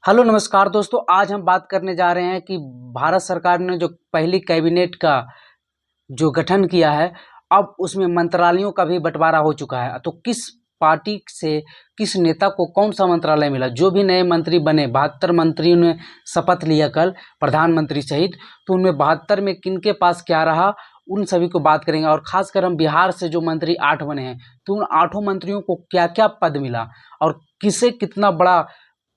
Hello नमस्कार दोस्तों, आज हम बात करने जा रहे हैं कि भारत सरकार ने जो पहली कैबिनेट का जो गठन किया है, अब उसमें मंत्रालयों का भी बंटवारा हो चुका है। तो किस पार्टी से किस नेता को कौन सा मंत्रालय मिला, जो भी नए मंत्री बने, 72 मंत्रियों ने शपथ लिया कल प्रधानमंत्री सहित, तो उनमें 72 में किनके पास क्या रहा, उन सभी को बात करेंगे। और खासकर हम बिहार से जो मंत्री 8 बने हैं, तो उन 8 मंत्रियों को क्या क्या पद मिला और किसे कितना बड़ा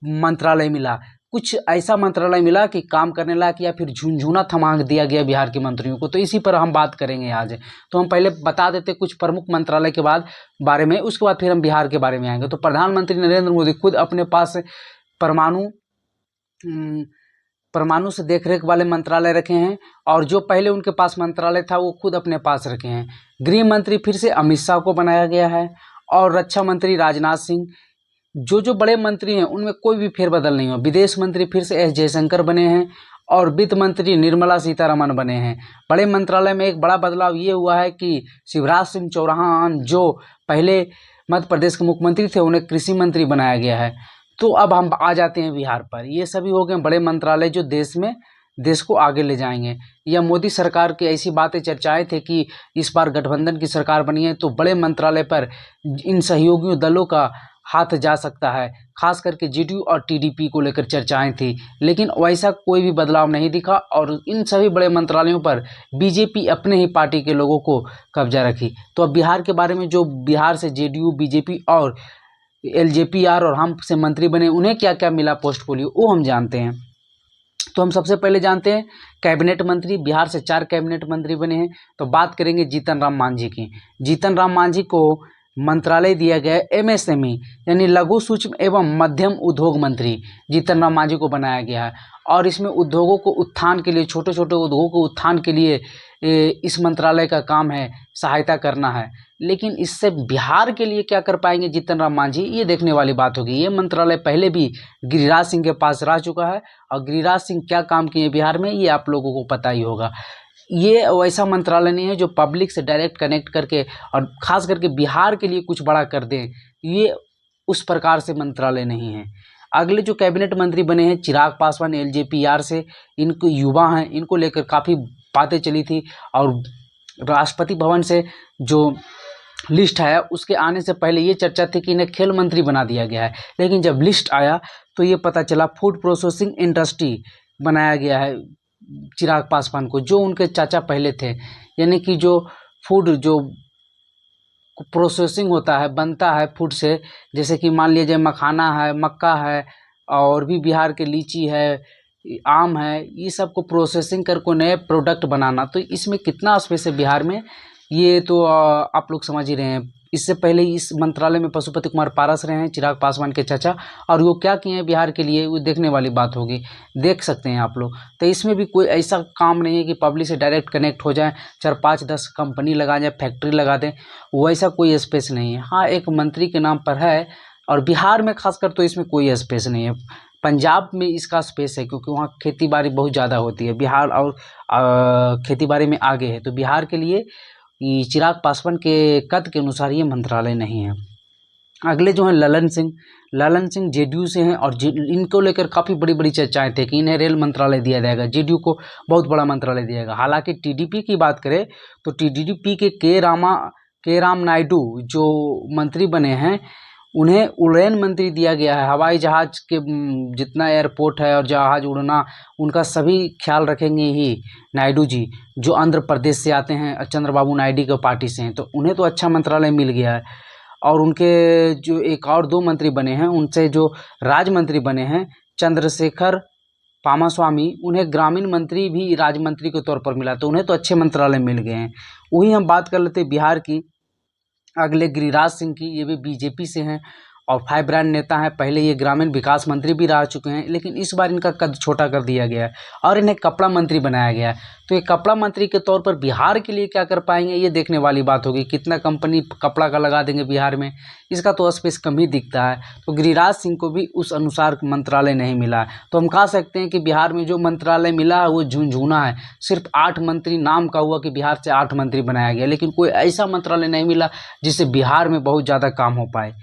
मंत्रालय मिला। कुछ ऐसा मंत्रालय मिला कि काम करने लायक या फिर झुनझुना थमा दिया गया बिहार के मंत्रियों को। तो इसी पर हम बात करेंगे आज। तो हम पहले बता देते कुछ प्रमुख मंत्रालय के बारे में, उसके बाद फिर हम बिहार के बारे में आएंगे। तो प्रधानमंत्री नरेंद्र मोदी खुद अपने पास परमाणु से देखरेख वाले मंत्रालय रखे हैं, और जो पहले उनके पास मंत्रालय था वो खुद अपने पास रखे हैं। गृह मंत्री फिर से अमित शाह को बनाया गया है, और रक्षा मंत्री राजनाथ सिंह। जो बड़े मंत्री हैं उनमें कोई भी फेरबदल नहीं हो। विदेश मंत्री फिर से एस जयशंकर बने हैं, और वित्त मंत्री निर्मला सीतारमण बने हैं। बड़े मंत्रालय में एक बड़ा बदलाव ये हुआ है कि शिवराज सिंह चौहान, जो पहले मध्य प्रदेश के मुख्यमंत्री थे, उन्हें कृषि मंत्री बनाया गया है। तो अब हम आ जाते हैं बिहार पर। ये सभी हो गए बड़े मंत्रालय जो देश को आगे ले जाएंगे। या मोदी सरकार की ऐसी बातें चर्चाएं थे कि इस बार गठबंधन की सरकार बनी है, तो बड़े मंत्रालय पर इन सहयोगी दलों का हाथ जा सकता है। खास करके जेडीयू और टीडीपी को लेकर चर्चाएं थी, लेकिन वैसा कोई भी बदलाव नहीं दिखा, और इन सभी बड़े मंत्रालयों पर बीजेपी अपने ही पार्टी के लोगों को कब्जा रखी। तो अब बिहार के बारे में, जो बिहार से जेडीयू, बीजेपी और एलजेपीआर और हम से मंत्री बने, उन्हें क्या क्या मिला पोर्टफोलियो, वो हम जानते हैं। तो हम सबसे पहले जानते हैं कैबिनेट मंत्री। बिहार से 4 कैबिनेट मंत्री बने हैं। तो बात करेंगे जीतन राम मांझी की। जीतन राम मांझी को मंत्रालय दिया गया है एमएसएमई, यानी लघु सूक्ष्म एवं मध्यम उद्योग मंत्री जीतन राम मांझी को बनाया गया है। और इसमें उद्योगों को उत्थान के लिए, छोटे छोटे उद्योगों को उत्थान के लिए इस मंत्रालय का काम है, सहायता करना है। लेकिन इससे बिहार के लिए क्या कर पाएंगे जीतन राम मांझी, ये देखने वाली बात होगी। ये मंत्रालय पहले भी गिरिराज सिंह के पास रह चुका है, और गिरिराज सिंह क्या काम किए बिहार में, ये आप लोगों को पता ही होगा। ये वैसा मंत्रालय नहीं है जो पब्लिक से डायरेक्ट कनेक्ट करके और खास करके बिहार के लिए कुछ बड़ा कर दें। ये उस प्रकार से मंत्रालय नहीं है। अगले जो कैबिनेट मंत्री बने हैं चिराग पासवान एलजेपीआर से, इनको युवा हैं, इनको लेकर काफ़ी बातें चली थी, और राष्ट्रपति भवन से जो लिस्ट आया उसके आने से पहले ये चर्चा थी कि इन्हें खेल मंत्री बना दिया गया है। लेकिन जब लिस्ट आया तो ये पता चला फूड प्रोसेसिंग इंडस्ट्री बनाया गया है चिराग पासवान को, जो उनके चाचा पहले थे। यानी कि जो फूड जो प्रोसेसिंग होता है, बनता है फूड से, जैसे कि मान लीजिए मखाना है, मक्का है, और भी बिहार के लीची है, आम है, ये सब को प्रोसेसिंग करके नए प्रोडक्ट बनाना। तो इसमें कितना स्पेस है बिहार में, ये तो आप लोग समझ ही रहे हैं। इससे पहले इस मंत्रालय में पशुपति कुमार पारस रहे हैं, चिराग पासवान के चाचा, और वो क्या किए हैं बिहार के लिए, वो देखने वाली बात होगी, देख सकते हैं आप लोग। तो इसमें भी कोई ऐसा काम नहीं है कि पब्लिक से डायरेक्ट कनेक्ट हो जाए, 4 5 10 कंपनी लगा जाए, फैक्ट्री लगा दें, वैसा कोई स्पेस नहीं है। हाँ, एक मंत्री के नाम पर है, और बिहार में खासकर तो इसमें कोई स्पेस नहीं है। पंजाब में इसका स्पेस है, क्योंकि वहाँ खेती बाड़ी बहुत ज़्यादा होती है। बिहार और खेती बाड़ी में आगे है, तो बिहार के लिए चिराग पासवान के कद के अनुसार ये मंत्रालय नहीं है। अगले जो हैं ललन सिंह जेडीयू से हैं, और इनको लेकर काफ़ी बड़ी बड़ी चर्चाएं थे कि इन्हें रेल मंत्रालय दिया जाएगा, जेडीयू को बहुत बड़ा मंत्रालय दिया जाएगा। हालांकि टीडीपी की बात करें तो टीडीपी के के राम नायडू जो मंत्री बने हैं, उन्हें उड़ान मंत्री दिया गया है। हवाई जहाज के जितना एयरपोर्ट है और जहाज उड़ना, उनका सभी ख्याल रखेंगे ही नायडू जी, जो आंध्र प्रदेश से आते हैं, चंद्रबाबू नायडू के पार्टी से हैं। तो उन्हें तो अच्छा मंत्रालय मिल गया है। और उनके जो एक और 2 मंत्री बने हैं, उनसे जो राज्य मंत्री बने हैं चंद्रशेखर पामास्वामी, उन्हें ग्रामीण मंत्री भी राज्य मंत्री के तौर पर मिला। तो उन्हें तो अच्छे मंत्रालय मिल गए हैं। वही हम बात कर लेते हैं बिहार की, अगले गिरिराज सिंह की। ये भी बीजेपी से हैं और 5 ब्रांड नेता हैं। पहले ये ग्रामीण विकास मंत्री भी रह चुके हैं, लेकिन इस बार इनका कद छोटा कर दिया गया है और इन्हें कपड़ा मंत्री बनाया गया है। तो ये कपड़ा मंत्री के तौर पर बिहार के लिए क्या कर पाएंगे, ये देखने वाली बात होगी। कितना कंपनी कपड़ा का लगा देंगे बिहार में, इसका तो स्पेस कम ही दिखता है। तो गिरिराज सिंह को भी उस अनुसार मंत्रालय नहीं मिला है। तो हम कह सकते हैं कि बिहार में जो मंत्रालय मिला है वो झुनझुना है। सिर्फ 8 मंत्री नाम का हुआ कि बिहार से 8 मंत्री बनाया गया, लेकिन कोई ऐसा मंत्रालय नहीं मिला जिससे बिहार में बहुत ज़्यादा काम हो पाए।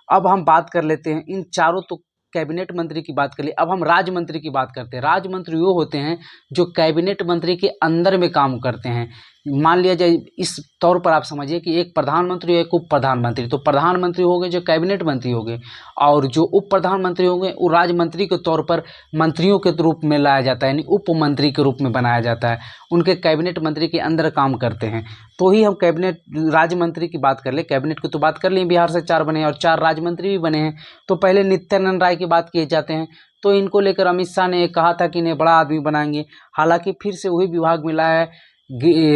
अब हम बात कर लेते हैं इन चारों तो कैबिनेट मंत्री की बात कर ली, अब हम राज्य मंत्री की बात करते हैं। राज्य मंत्री वो होते हैं जो कैबिनेट मंत्री के अंदर में काम करते हैं। मान लिया जाए, इस तौर पर आप समझिए कि एक प्रधानमंत्री और एक उप प्रधानमंत्री, तो प्रधानमंत्री हो गए जो कैबिनेट मंत्री हो गए, और जो उप प्रधानमंत्री हो गए वो राज्य मंत्री के तौर पर मंत्रियों के रूप में लाया जाता है, यानी उप मंत्री के रूप में बनाया जाता है। उनके कैबिनेट मंत्री के अंदर काम करते हैं। तो ही हम कैबिनेट राज्य मंत्री की बात कर ले। कैबिनेट की तो बात कर ली, बिहार से 4 बने और 4 राज्य मंत्री भी बने हैं। तो पहले नित्यानंद राय की बात किए जाते हैं, तो इनको लेकर अमित शाह ने कहा था कि इन्हें बड़ा आदमी बनाएंगे। हालांकि फिर से वही विभाग मिला है,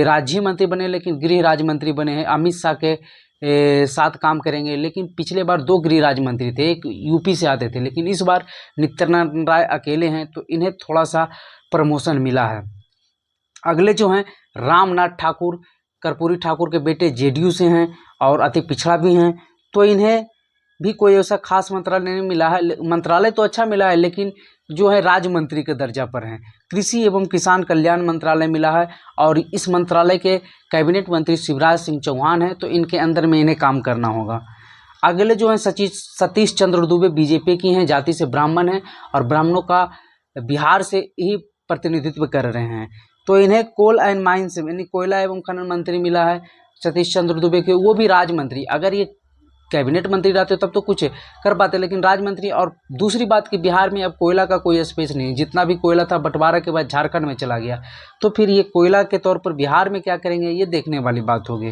राज्य मंत्री बने लेकिन गृह राज्य मंत्री बने हैं। अमित शाह के साथ काम करेंगे, लेकिन पिछले बार 2 गृह राज्य मंत्री थे, एक यूपी से आते थे, लेकिन इस बार नित्यानंद राय अकेले हैं, तो इन्हें थोड़ा सा प्रमोशन मिला है। अगले जो हैं रामनाथ ठाकुर, कर्पूरी ठाकुर के बेटे, जेडीयू से हैं और अति पिछड़ा भी हैं, तो इन्हें भी कोई ऐसा खास मंत्रालय नहीं मिला है। मंत्रालय तो अच्छा मिला है, लेकिन जो है राज्य मंत्री के दर्जा पर हैं। कृषि एवं किसान कल्याण मंत्रालय मिला है, और इस मंत्रालय के कैबिनेट मंत्री शिवराज सिंह चौहान हैं, तो इनके अंदर में इन्हें काम करना होगा। अगले जो हैं सतीश चंद्र दुबे बीजेपी की हैं, जाति से ब्राह्मण हैं और ब्राह्मणों का बिहार से ही प्रतिनिधित्व कर रहे हैं। तो इन्हें कोल एंड माइंस यानी कोयला एवं खनन मंत्री मिला है सतीश चंद्र दुबे के, वो भी राज्य मंत्री। अगर ये कैबिनेट मंत्री रहते तब तो कुछ कर पाते, लेकिन राज्य मंत्री। और दूसरी बात कि बिहार में अब कोयला का कोई स्पेस नहीं, जितना भी कोयला था बंटवारा के बाद झारखंड में चला गया, तो फिर ये कोयला के तौर पर बिहार में क्या करेंगे, ये देखने वाली बात होगी।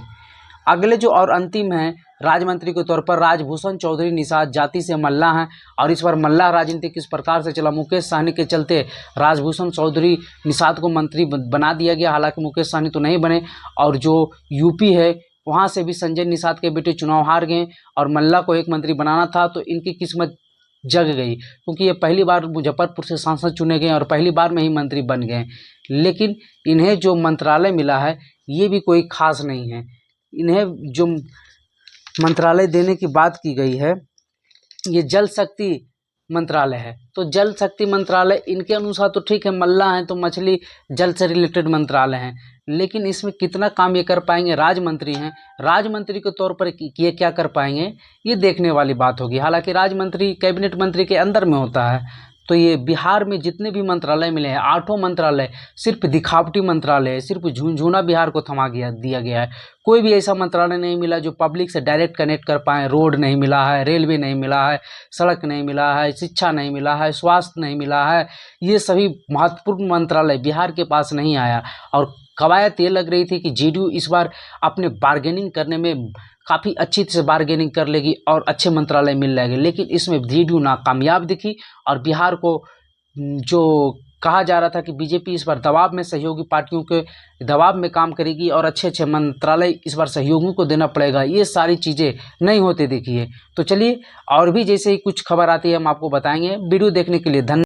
अगले जो और अंतिम हैं राज्य मंत्री के तौर पर राजभूषण चौधरी निषाद, जाति से मल्ला हैं, और इस बार मल्ला राजनीति किस प्रकार से चला, मुकेश सहनी के चलते राजभूषण चौधरी निषाद को मंत्री बना दिया गया। हालांकि मुकेश सहनी तो नहीं बने, और जो यूपी है वहाँ से भी संजय निषाद के बेटे चुनाव हार गए, और मल्ला को एक मंत्री बनाना था, तो इनकी किस्मत जग गई, क्योंकि ये पहली बार मुजफ्फरपुर से सांसद चुने गए और पहली बार में ही मंत्री बन गए। लेकिन इन्हें जो मंत्रालय मिला है ये भी कोई खास नहीं है। इन्हें जो मंत्रालय देने की बात की गई है ये जल शक्ति मंत्रालय है, तो जल शक्ति मंत्रालय इनके अनुसार तो ठीक है, मल्ला हैं तो मछली जल से रिलेटेड मंत्रालय हैं, लेकिन इसमें कितना काम ये कर पाएंगे, राज्य मंत्री हैं, राज्य मंत्री के तौर पर ये क्या कर पाएंगे, ये देखने वाली बात होगी। हालांकि राज्य मंत्री कैबिनेट मंत्री के अंदर में होता है, तो ये बिहार में जितने भी मंत्रालय मिले हैं 8 मंत्रालय सिर्फ दिखावटी मंत्रालय है, सिर्फ झुनझुना बिहार को थमा दिया गया है। कोई भी ऐसा मंत्रालय नहीं मिला जो पब्लिक से डायरेक्ट कनेक्ट कर पाए। रोड नहीं मिला है, रेलवे नहीं मिला है, सड़क नहीं मिला है, शिक्षा नहीं मिला है, स्वास्थ्य नहीं मिला है, ये सभी महत्वपूर्ण मंत्रालय बिहार के पास नहीं आया। और कवायद ये लग रही थी कि जेडीयू इस बार अपने बार्गेनिंग करने में काफ़ी अच्छी से बार्गेनिंग कर लेगी और अच्छे मंत्रालय मिल जाएंगे, लेकिन इसमें जेडीयू नाकामयाब दिखी। और बिहार को जो कहा जा रहा था कि बीजेपी इस बार दबाव में सहयोगी पार्टियों के दबाव में काम करेगी और अच्छे अच्छे मंत्रालय इस बार सहयोगियों को देना पड़ेगा, ये सारी चीज़ें नहीं होते देखिए। तो चलिए और भी जैसे ही कुछ खबर आती है हम आपको बताएंगे। वीडियो देखने के लिए धन्यवाद।